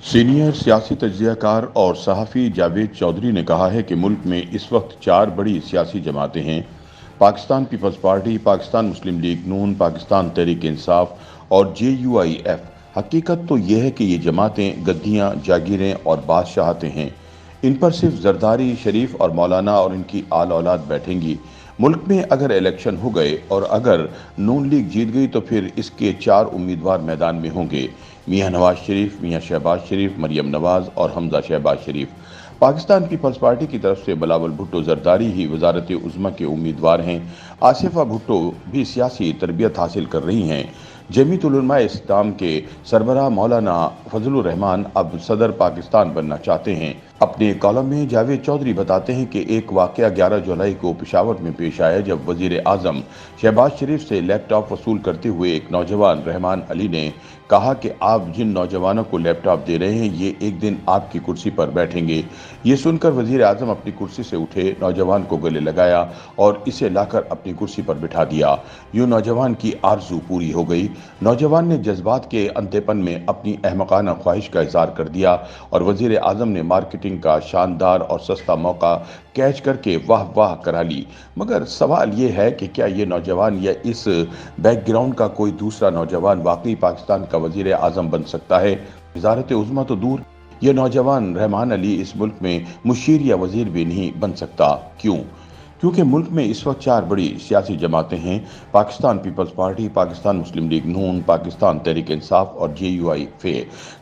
Senior सियासी तज्ज़िया car और सहाफ़ी जावेद चौधरी ने कहा है कि मुल्क में इस वक्त 4 बड़ी सियासी जमातें हैं। पाकिस्तान पीपल्स पार्टी, पाकिस्तान मुस्लिम लीग नून, पाकिस्तान तहरीक इंसाफ और JUIF। हकीकत तो यह है कि ये जमातें गद्दियाँ, जागीरें और बादशाहतें हैं। इन पर सिर्फ जरदारी, शरीफ और मौलाना और इनकी आल औलाद बैठेंगी। मुल्क में अगर इलेक्शन हो गए और अगर नून लीग जीत गई तो फिर इसके 4 उम्मीदवार मैदान में होंगे: मियां नवाज शरीफ, मियां शहबाज शरीफ, मरियम नवाज और हमजा शहबाज शरीफ। पाकिस्तान पीपल्स पार्टी की तरफ से बिलावल भुट्टो जरदारी ही वजारत उज़्मा के उम्मीदवार हैं। आसिफा भुट्टो भी सियासी तरबियत हासिल कर रही हैं। जमीयत उलमा इस्लाम के सरबराह मौलाना फजलुर रहमान अब सदर पाकिस्तान बनना चाहते हैं। अपने कॉलम में जावेद चौधरी बताते हैं कि एक वाकया 11 जुलाई को पेशावर में पेश आया, जब वजीर आजम शहबाज शरीफ से लैपटॉप वसूल करते हुए एक नौजवान रहमान अली ने कहा कि आप जिन नौजवानों को लैपटॉप दे रहे हैं ये एक दिन आपकी कुर्सी पर बैठेंगे। ये सुनकर वजीर आजम अपनी कुर्सी से उठे, नौजवान को गले लगाया और इसे लाकर अपनी कुर्सी पर बिठा दिया। यूं नौजवान की आरजू पूरी हो गई। नौजवान ने जज्बात के अंधेपन में अपनी अहमकाना ख्वाहिश का इजहार कर दिया और वजीर आजम ने मार्केटिंग का शानदार और सस्ता मौका कैच करके वाह वाह करा ली। मगर सवाल ये है कि क्या ये नौजवान या इस बैकग्राउंड का कोई दूसरा नौजवान वाकई पाकिस्तान का वजीर आजम बन सकता है? वजारत उज़्मा तो दूर, ये नौजवान रहमान अली इस मुल्क में मुशीर या वजीर भी नहीं बन सकता। क्यों? क्योंकि मुल्क में इस वक्त 4 बड़ी सियासी जमातें हैं: पाकिस्तान पीपल्स पार्टी, पाकिस्तान मुस्लिम लीग नून, पाकिस्तान तहरीक इंसाफ और JUIF।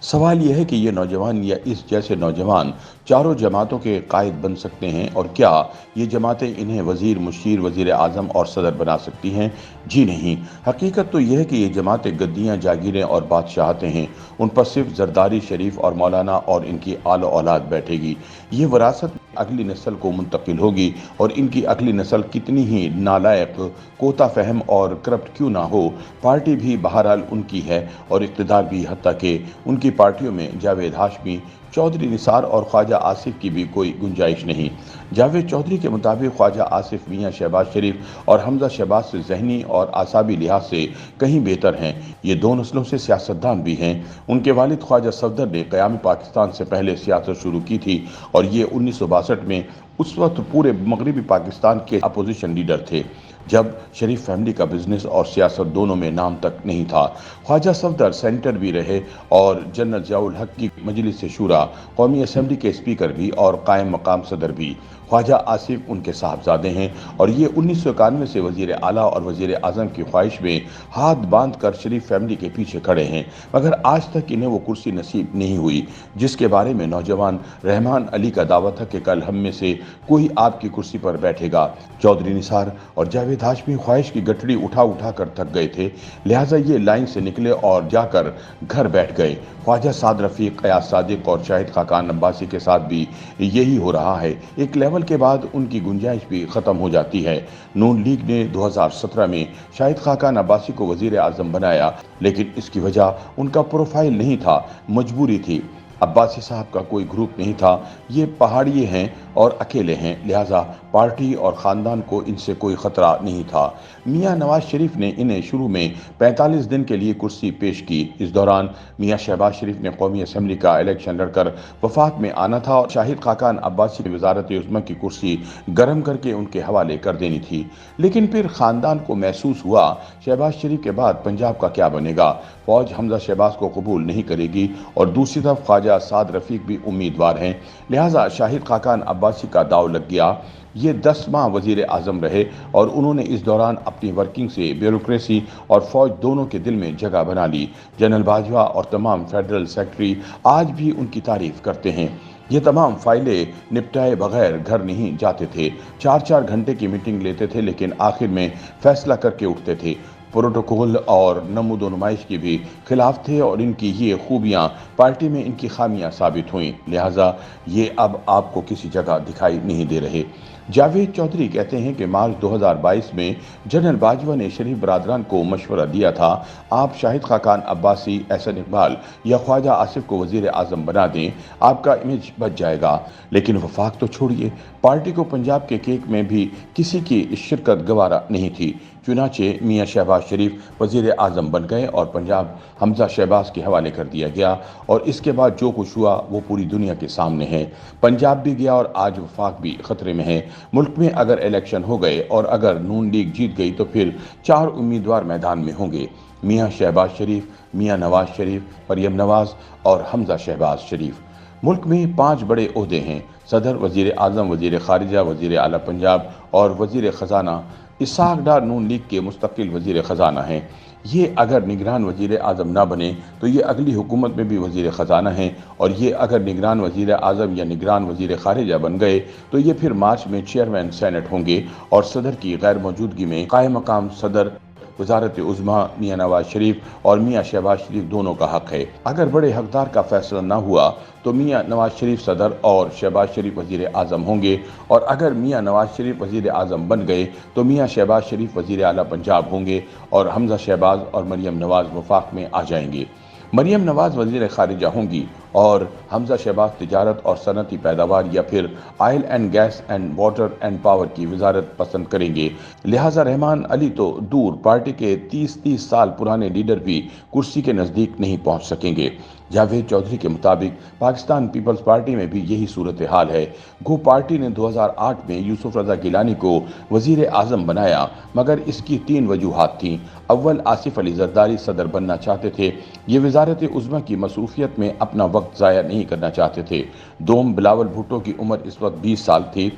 सवाल यह है कि ये नौजवान या इस जैसे नौजवान चारों जमातों के कायद बन सकते हैं, और क्या ये जमातें इन्हें वजीर, मुशीर, वजीर आजम और सदर बना सकती हैं? जी नहीं। हकीकत तो यह है कि ये जमातें गद्दियाँ, जागीरें और बादशाहतें हैं। उन पर सिर्फ जरदारी, शरीफ और मौलाना और इनकी आल औलाद बैठेगी। ये विरासत अगली नस्ल को मुंतकिल होगी, और इनकी अगली नस्ल कितनी ही नालायक, कोता फहम और करप्ट क्यों ना हो, पार्टी भी बहरहाल उनकी है और इक़्तिदार भी। हत्ता कि उनकी पार्टियों में जावेद हाशमी, चौधरी निसार और ख्वाजा आसिफ की भी कोई गुंजाइश नहीं। जावेद चौधरी के मुताबिक ख्वाजा आसिफ मियां शहबाज शरीफ और हमजा शहबाज से जहनी और आसाबी लिहाज से कहीं बेहतर हैं। ये दो नस्लों से सियासतदान भी हैं। उनके वालिद ख्वाजा सफदर ने क़याम पाकिस्तान से पहले सियासत शुरू की थी, और ये 1962 में उस वक्त पूरे मगरबी पाकिस्तान के अपोजिशन लीडर थे, जब शरीफ फैमिली का बिजनेस और सियासत दोनों में नाम तक नहीं था। ख्वाजा सफदर सेनेटर भी रहे और जनरल ज़ियाउल हक की मजलिस शूरा, कौमी असम्बली के स्पीकर भी और कायम मकाम सदर भी। ख्वाजा आसिफ उनके साहबजादे हैं, और ये 1991 से वजीर आला और वजीर आज़म की ख्वाहिश में हाथ बांध कर शरीफ फैमिली के पीछे खड़े हैं, मगर आज तक इन्हें वो कुर्सी नसीब नहीं हुई जिसके बारे में नौजवान रहमान अली का दावा था कि कल हम में से कोई आपकी कुर्सी पर बैठेगा। चौधरी निसार और जावेद हाशमी ख्वाहिश की गठड़ी उठा उठा कर थक गए थे, लिहाजा ये लाइन से निकले और जाकर घर बैठ गए। ख्वाजा साद रफ़ीक, क़यास सादिक और शाहिद खाकान अब्बासी के साथ भी यही हो रहा है। एक लेवल के बाद उनकी गुंजाइश भी ख़त्म हो जाती है। नून लीग ने 2017 में शाहिद खाकान अब्बासी को वज़ीर आज़म बनाया, लेकिन इसकी वजह उनका प्रोफाइल नहीं था, मजबूरी थी। अब्बासी साहब का कोई ग्रुप नहीं था, ये पहाड़िए हैं और अकेले हैं, लिहाजा पार्टी और ख़ानदान को इनसे कोई ख़तरा नहीं था। मियां नवाज शरीफ ने इन्हें शुरू में 45 दिन के लिए कुर्सी पेश की। इस दौरान मियां शहबाज शरीफ ने कौमी असम्बली का इलेक्शन लड़कर वफाक में आना था और शाहिद खाकान अब्बासी की वजारत उज़्मा की कुर्सी गर्म करके उनके हवाले कर देनी थी। लेकिन फिर ख़ानदान को महसूस हुआ शहबाज शरीफ के बाद पंजाब का क्या बनेगा। फ़ौज हमजा शहबाज को कबूल नहीं करेगी, और दूसरी तरफ ख्वाजा साद रफ़ीक भी उम्मीदवार हैं, लिहाजा शाहिद खाकान अब्बासी का दाव लग गया। ये 10 माह वजीर आज़म रहे और उन्होंने इस दौरान अपनी वर्किंग से ब्यूरोक्रेसी और फौज दोनों के दिल में जगह बना ली। जनरल बाजवा और तमाम फेडरल सेक्रेटरी आज भी उनकी तारीफ करते हैं। ये तमाम फाइलें निपटाए बगैर घर नहीं जाते थे, 4-4 घंटे की मीटिंग लेते थे, लेकिन आखिर में फैसला करके उठते थे। प्रोटोकॉल और नमूदो नुमाइश के भी खिलाफ थे, और इनकी ये खूबियाँ पार्टी में इनकी खामियाँ साबित हुईं, लिहाजा ये अब आपको किसी जगह दिखाई नहीं दे रहे। जावेद चौधरी कहते हैं कि मार्च 2022 में जनरल बाजवा ने शरीफ बरादरान को मशवरा दिया था, आप शाहिद खाकान अब्बासी, एहसन इकबाल या ख्वाजा आसिफ को वजीर आजम बना दें, आपका इमेज बच जाएगा। लेकिन वफाक तो छोड़िए, पार्टी को पंजाब के केक में भी किसी की शिरकत गवारा नहीं थी। चुनाचे मियां शहबाज शरीफ वजीर आजम बन गए और पंजाब हमजा शहबाज के हवाले कर दिया गया, और इसके बाद जो कुछ हुआ वो पूरी दुनिया के सामने है। पंजाब भी गया और आज वफाक भी खतरे में है। मुल्क में अगर इलेक्शन हो गए और अगर नून लीग जीत गई तो फिर 4 उम्मीदवार मैदान में होंगे, मियां शहबाज शरीफ, मियां नवाज शरीफ, मरियम नवाज और हमजा शहबाज शरीफ। मुल्क में 5 बड़े ओहदे हैं, सदर, वजीर आजम, वजीर खारिजा, वजीर आला पंजाब और वजीर खजाना। इसहाक डार नून लीग के मुस्तकिल वजीर खजाना हैं। ये अगर निगरान वजीर आजम ना बने तो ये अगली हुकूमत में भी वजीर ख़जाना हैं, और ये अगर निगरान वजीर आजम या निगरान वजीर खारिजा बन गए तो ये फिर मार्च में चेयरमैन सेनेट होंगे, और सदर की गैर मौजूदगी में कायम मकाम सदर, वजारत उज़्मा मियां नवाज शरीफ और मियां शहबाज शरीफ दोनों का हक है। अगर बड़े हकदार का फैसला ना हुआ तो मियां नवाज शरीफ सदर और शहबाज शरीफ वजीर आजम होंगे, और अगर मियां नवाज शरीफ वजीर आजम बन गए तो मियां शहबाज शरीफ वजीर आला पंजाब होंगे और हमजा शहबाज और मरियम नवाज वफाक में आ जाएंगे। मरियम नवाज वजीर खारिजा होंगी और हमजा शहबाज तिजारत और सनती पैदावार या फिर oil and gas and water and power की वजारत पसंद करेंगे। लिहाजा रहमान अली तो दूर, पार्टी के 30 साल पुराने लीडर भी कुर्सी के नज़दीक नहीं पहुंच सकेंगे। जावेद चौधरी के मुताबिक पाकिस्तान पीपल्स पार्टी में भी यही सूरत हाल है। गो पार्टी ने 2008 में यूसुफ रजा गिलानी को वजीर आजम बनाया, मगर इसकी 3 वजूहात थीं। अव्वल, आसिफ अली जरदारी सदर बनना चाहते थे, ये वजारत उज़्मा की मसरूफियत में अपना वक्त ज़ाया नहीं करना चाहते थे। दोम, बिलावल भुट्टो की उम्र इस वक्त 20 साल थी,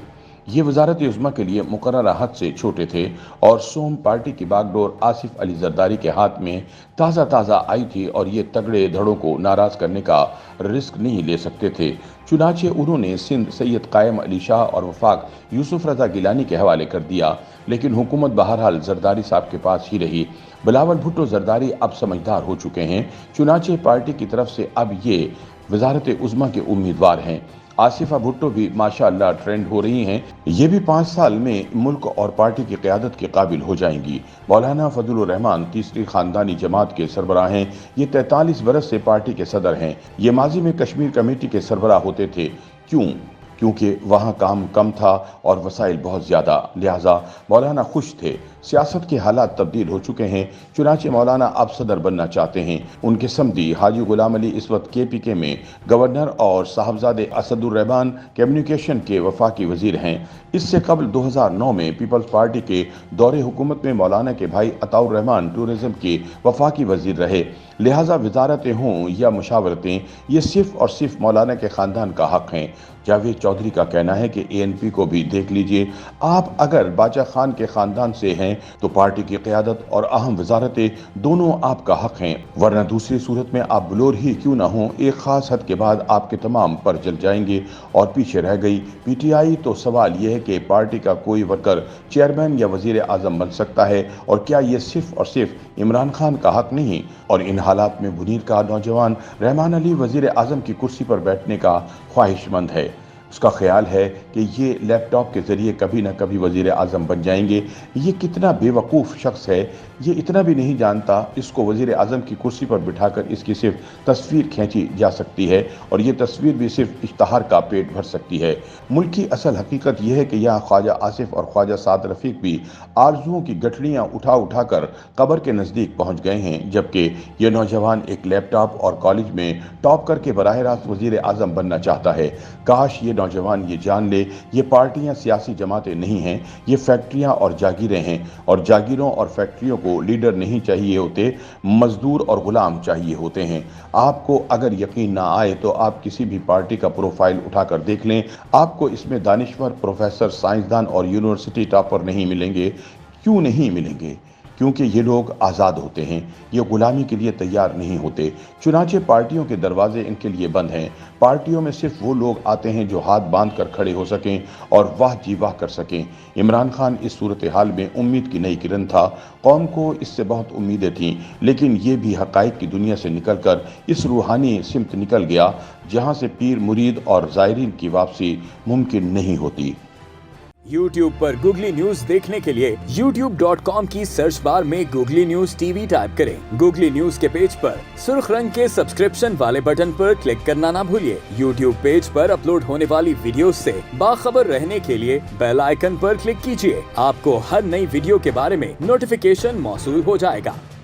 ये वजारत उज़्मा के लिए मुकर्ररा हद से छोटे थे, और सोम, पार्टी की बागडोर आसिफ अली जरदारी के हाथ में ताज़ा आई थी और ये तगड़े धड़ों को नाराज़ करने का रिस्क नहीं ले सकते थे। चुनाचे उन्होंने सिंध सैयद कायम अली शाह और वफाक यूसुफ रजा गिलानी के हवाले कर दिया, लेकिन हुकूमत बहरहाल जरदारी साहब के पास ही रही। बिलावल भुट्टो जरदारी अब समझदार हो चुके हैं, चुनाचे पार्टी की तरफ से अब ये वजारत उज़्मा के उम्मीदवार हैं। आसिफा भुट्टो भी माशाअल्लाह ट्रेंड हो रही हैं, ये भी 5 साल में मुल्क और पार्टी की क़यादत के काबिल हो जाएंगी। मौलाना फजलुर रहमान तीसरी ख़ानदानी जमात के सरबराह हैं, ये 43 बरस से पार्टी के सदर हैं। ये माजी में कश्मीर कमेटी के सरबराह होते थे। क्योंकि वहाँ काम कम था और वसाइल बहुत ज़्यादा, लिहाजा मौलाना खुश थे। सियासत के हालात तब्दील हो चुके हैं, चुनाचे मौलाना अब सदर बनना चाहते हैं। उनके समधी हाजी गुलाम अली इस वक्त KPK में गवर्नर और साहबजादे असदुर रहमान कम्युनिकेशन के वफाकी वजीर हैं। इससे कबल 2009 में पीपल्स पार्टी के दौरे हुकूमत में मौलाना के भाई अताउर रहमान टूरिज्म के वफाकी वजीर रहे। लिहाजा वजारतें हों या मुशावरतें, ये सिर्फ और सिर्फ मौलाना के ख़ानदान का हक हैं। जावेद चौधरी का कहना है कि ANP को भी देख लीजिए, आप अगर बाचा खान के ख़ानदान से हैं तो पार्टी की क़यादत और अहम वजारतें दोनों आपका हक हैं, वरना दूसरी सूरत में आप बलोर ही क्यों ना हों, एक ख़ास हद के बाद आपके तमाम पर जल जाएंगे और पीछे रह गई PTI। तो सवाल यह है कि पार्टी का कोई वर्कर चेयरमैन या वजीर आजम बन सकता है, और क्या ये सिर्फ और सिर्फ इमरान खान का हक नहीं? और इन हालात में बुनीर का नौजवान रहमान अली वजीर आजम की कुर्सी पर बैठने का ख्वाहिशमंद है। उसका ख्याल है कि ये लैपटॉप के ज़रिए कभी ना कभी वज़ीर आज़म बन जाएंगे। ये कितना बेवकूफ़ शख्स है, ये इतना भी नहीं जानता इसको वज़ीर आज़म की कुर्सी पर बिठाकर इसकी सिर्फ तस्वीर खींची जा सकती है, और ये तस्वीर भी सिर्फ इश्तहार का पेट भर सकती है। मुल्क की असल हकीकत यह है कि यहाँ ख्वाजा आसिफ और ख्वाजा साद रफ़ीक भी आरज़ुओं की गठड़ियाँ उठा कर कब्र के नज़दीक पहुँच गए हैं, जबकि ये नौजवान एक लैपटॉप और कॉलेज में टॉप करके बराह रास्त वज़ीर आज़म बनना चाहता है। काश ये नौजवान ये जान ले, ये पार्टियां सियासी जमातें नहीं हैं, ये फैक्ट्रियां और जागीरें हैं, और जागीरों और फैक्ट्रियों को लीडर नहीं चाहिए होते, मजदूर और गुलाम चाहिए होते हैं। आपको अगर यकीन ना आए तो आप किसी भी पार्टी का प्रोफाइल उठाकर देख लें, आपको इसमें दानिश्वर, प्रोफेसर, साइंसदान और यूनिवर्सिटी टॉपर नहीं मिलेंगे। क्यों नहीं मिलेंगे? क्योंकि ये लोग आज़ाद होते हैं, ये गुलामी के लिए तैयार नहीं होते। चुनाचे पार्टियों के दरवाजे इनके लिए बंद हैं। पार्टियों में सिर्फ वो लोग आते हैं जो हाथ बांध कर खड़े हो सकें और वाह जी वाह कर सकें। इमरान खान इस सूरत हाल में उम्मीद की नई किरण था। कौम को इससे बहुत उम्मीदें थीं, लेकिन ये भी हक़ाइक़ की दुनिया से निकलकर इस रूहानी सिमत निकल गया जहाँ से पीर, मुरीद और ज़ायरीन की वापसी मुमकिन नहीं होती। YouTube पर गूगली न्यूज देखने के लिए youtube.com की सर्च बार में गूगली न्यूज टीवी टाइप करें। गूगली न्यूज के पेज पर सुर्ख रंग के सब्सक्रिप्शन वाले बटन पर क्लिक करना ना भूलिए। YouTube पेज पर अपलोड होने वाली वीडियो से बाखबर रहने के लिए बेल आइकन पर क्लिक कीजिए। आपको हर नई वीडियो के बारे में नोटिफिकेशन मौसूल हो जाएगा।